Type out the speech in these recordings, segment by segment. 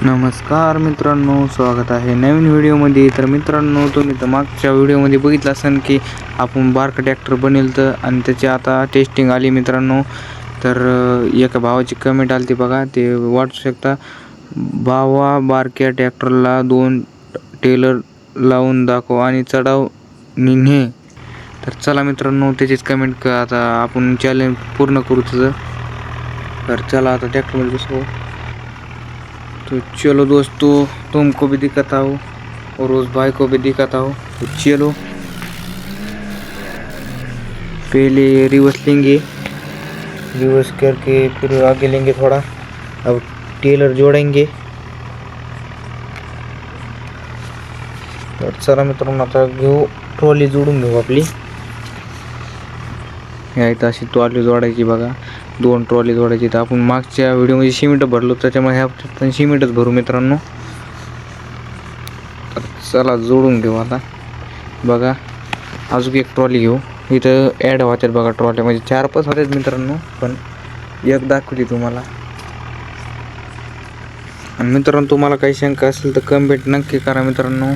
नमस्कार मित्रांनो, स्वागत आहे नवीन व्हिडिओमध्ये. तर मित्रांनो, तुम्ही तर मागच्या व्हिडिओमध्ये बघितलं असेल की आपण बारका ट्रॅक्टर बनवलं तर आणि त्याची आता टेस्टिंग आली मित्रांनो. तर एका भावाची कमेंट आली ती बघा, ते वाचू शकता. भावा, बारक्या ट्रॅक्टरला 2 टेलर लावून दाखव आणि चढाव निघे. तर चला मित्रांनो, त्याचीच कमेंट आता आपण चॅलेंज पूर्ण करू त्याचं. तर चला आता ट्रॅक्टरमध्ये बसू. तो चलो दोस्तों, तुमको भी दिखाता हूँ और उस भाई को भी दिखाता हूँ. तो चलो, पहले रिवर्स लेंगे, रिवर्स करके फिर आगे लेंगे थोड़ा. अब टेलर जोड़ेंगे. तर चला मित्रांनो, आता घेऊ ट्रॉली जोडून घेऊ आपली. ह्या इथं अशी ट्रॉली जोडायची बघा, 2 ट्रॉली जोडायची. तर आपण मागच्या व्हिडिओमध्ये सिमेंट भरलो, त्याच्यामुळे ह्या पण सिमेंटच भरू मित्रांनो. तर चला जोडून घेऊ आता बघा. अजून एक ट्रॉली घेऊ. इथं ॲड होतात बघा ट्रॉल्या, म्हणजे 4-5 होतात मित्रांनो, पण एक दाखवली तुम्हाला. आणि मित्रांनो, तुम्हाला काही शंका असेल तर कमेंट नक्की करा मित्रांनो.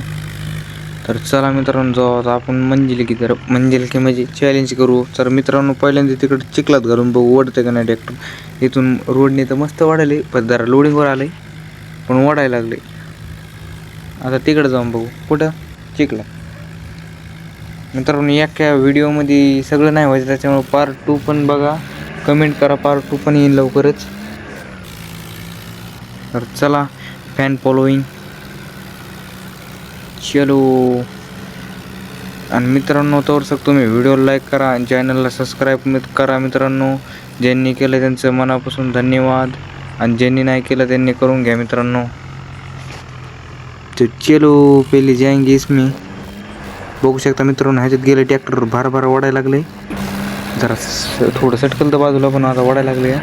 तर चला मित्रांनो, जाऊ आता आपण मंजिल की म्हणजे चॅलेंज करू. तर मित्रांनो, पहिल्यांदा तिकडे चिखलात घालून बघू ओढते का नाही ट्रॅक्टर. इथून रोडने तर मस्त वाढायला, पण जरा लोडिंगवर आलं आहे, पण वाढायला लागले. आता तिकडे जाऊन बघू कुठं चिखला. मित्रांनो, एका व्हिडिओमध्ये सगळं नाही व्हायचं, त्याच्यामुळे पार्ट 2 पण बघा. कमेंट करा, पार्ट 2 पण येईल लवकरच. तर चला, फॅन फॉलोईंग चलो. आणि मित्रांनो, तर तुम्ही व्हिडिओला लाईक करा आणि चॅनलला सबस्क्राईब करा मित्रांनो. ज्यांनी केलं त्यांचं मनापासून धन्यवाद, आणि ज्यांनी नाही केलं त्यांनी करून घ्या मित्रांनो. तो चलो, पहिले जाएंगे इसमें. बघू शकता मित्रांनो, ह्याच्यात गेले ट्रॅक्टर भार ओढायला लागले. जरा थोडं सटकल तर बाजूला, पण आता ओढायला लागले.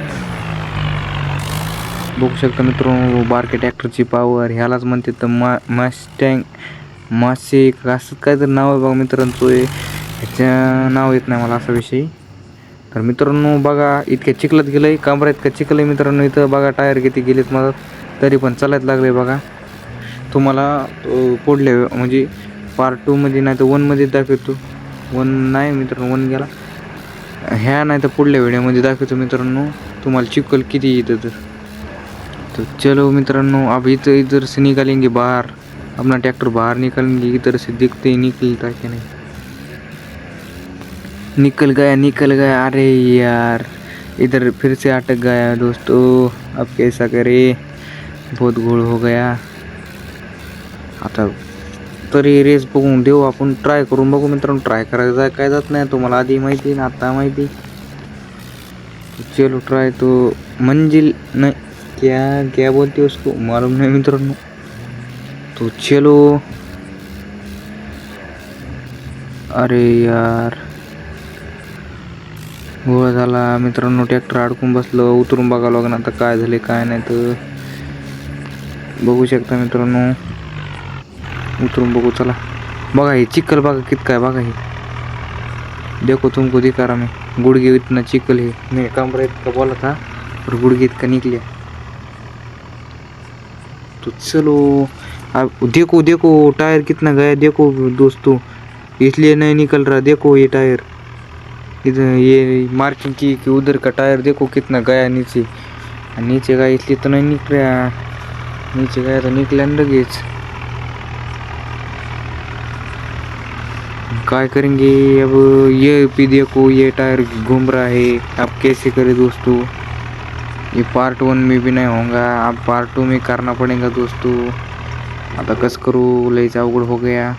बघू शकता मित्रांनो, बारके ट्रॅक्टरची पॉवर ह्यालाच म्हणते तर मस्टँग मासे असं काय तर नाव आहे बघा मित्रांनो. ह्याच्या नाव येत नाही मला असा विषय. तर मित्रांनो बघा, इतक्या चिखलात गेलं आहे, कमरा इतका चिखल आहे मित्रांनो. इथं बघा टायर किती गेलेत मला, तरी पण चालायला लागले बघा. तुम्हाला पुढल्या म्हणजे पार्ट 2 मध्ये नाही तर 1 मध्ये दाखवतो. 1 नाही मित्रांनो, 1 गेला. ह्या नाही तर पुढल्या व्हिडिओमध्ये दाखवतो मित्रांनो तुम्हाला चिखल किती येतं. तो चलो मित्रांनो, अब इधर से निकालेंगे बाहर. अपना ट्रैक्टर बाहर निकालेंगे, इधर से दिखते ही निकलता कि नहीं. निकल गया. अरे यार, इधर फिर से अटक गया दोस्तों. अब कैसा करे, बहुत घोळ हो गया. आता तरी रेस बघून देऊ आपण, ट्राय करून बघू मित्रांनो. ट्राय करायचं काय जात नाही, तुम्हाला आधी माहिती ना आता माहिती. चलो ट्राय. तो मंजिल नहीं, क्या बोलते हैं उसको मालूम नहीं मित्रांनो. तो चलो. अरे यार, गोळा झाला मित्रांनो. ट्रॅक्टर अडकून बसलं. उतरून बघावं लागेल आता काय झाले काय नाही. तर बघू शकता मित्रांनो, उतरून बघू चला. बघा हे चिखल बघा कितका आहे बघा. हे देखो तुमको दिखा रहा मैं, गुडघे इतना चिखल है. मैं कमरा इतका बोला था और गुडघे इतका निकले. तो चलो, अब देखो टायर कितना गया देखो दोस्तों. इसलिए नहीं निकल रहा, देखो ये टायर. इधर ये मार्किंग की कि उधर का टायर देखो कितना गया नीचे. नीचे गया इसलिए तो नहीं निकल रहा, नीचे गया तो निकला लगेच. काय करेंगे अब. ये भी देखो, ये टायर घूम रहा है. अब कैसे करें दोस्तों. ये पार्ट 1 में भी नहीं होगा, अब पार्ट 2 में करना पड़ेगा दोस्तों. आता कस करूँ, लईच अवघड हो गया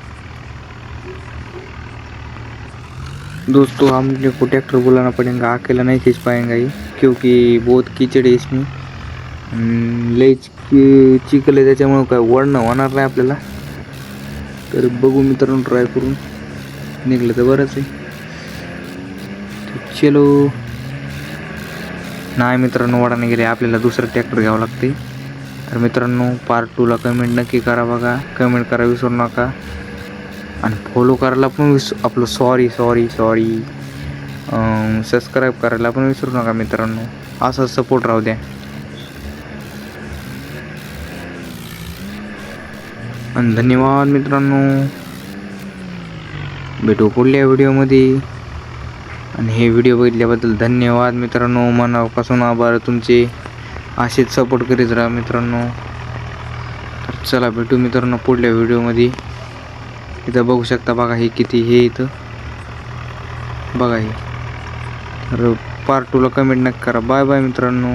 दोस्तों. हम लोग को ट्रैक्टर बुलाना पड़ेगा, अकेला नहीं खींच पाएंगे ये, क्योंकि बहुत कीचड़ है इसमें. लईच चिखल आहे, त्याच्यामुळे काय वळणं होणार नाही आपल्याला. तर बघू मित्रांनो, ट्राय करून निघलं तर बरंच आहे. चलो. नाही मित्रांनो, वडाने गेले, आपल्याला दुसरं ट्रॅक्टर घ्यावं लागते. तर मित्रांनो, पार्ट 2 ला कमेंट नक्की करा बघा. कमेंट करा विसरू नका, आणि फॉलो करायला पण आपलं सॉरी सबस्क्राईब करायला पण विसरू नका मित्रांनो. असा सपोर्ट राहू द्या. आणि धन्यवाद मित्रांनो, भेटू पुढल्या व्हिडिओमध्ये. आणि हे व्हिडिओ बघितल्याबद्दल धन्यवाद मित्रांनो, मनापासून आभार तुमचे. असेच सपोर्ट करीत राहा मित्रांनो. तर चला भेटू मित्रांनो पुढल्या व्हिडिओमध्ये. इथं बघू शकता बघा, हे किती हे इथं बघा हे. तर पार्ट 2 ला कमेंट नक्की करा. बाय बाय मित्रांनो.